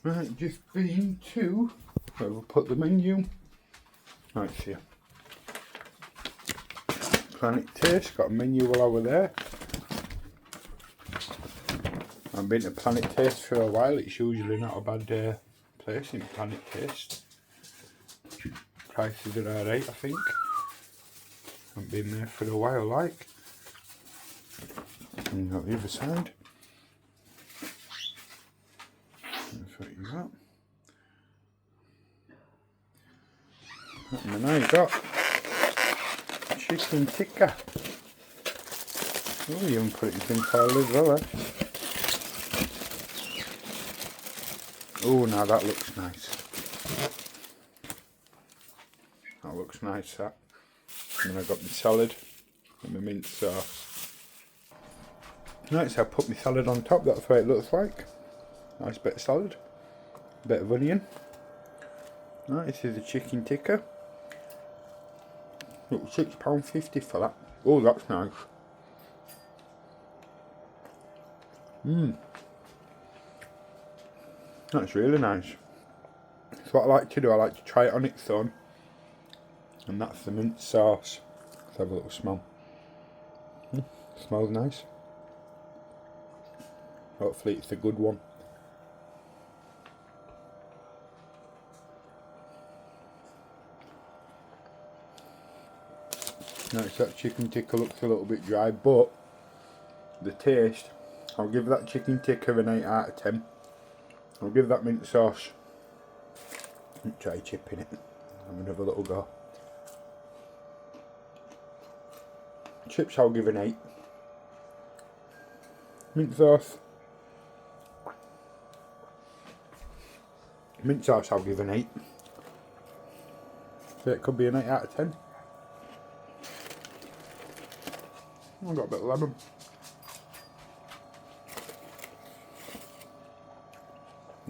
Right, just been to where we'll put the menu. Right here. Planet Taste, got a menu while I was there. I've been to Planet Taste for a while, it's usually not a bad place in Planet Taste. Prices are alright, I think. I've been there for a while, like. And got the other side. That's what you got. And then I got chicken tikka. Oh, you haven't put it in tin foil as well, eh? Oh, now that looks nice. That looks nice, that. And then I got my salad and my mint sauce. Right, so I put my salad on top, that's what it looks like. Nice bit of salad, a bit of onion. Right, this is the chicken tikka. Look, £6.50 for that. Oh, that's nice. That's really nice. So what I like to do, I like to try it on its own. And that's the mint sauce. Let's have a little smell. Smells nice. Hopefully it's a good one. Nice, that chicken tikka looks a little bit dry, but the taste, I'll give that chicken tikka an 8 out of 10. I'll give that mint sauce, try chipping it, have another little go. Chips I'll give an 8. Mint sauce I'll give an 8. So it could be an 8 out of 10. I've got a bit of lemon.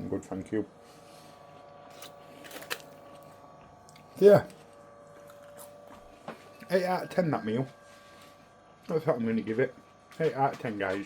Good, thank you. Yeah. 8 out of 10 that meal. That's what I'm going to give it. 8 out of 10, guys.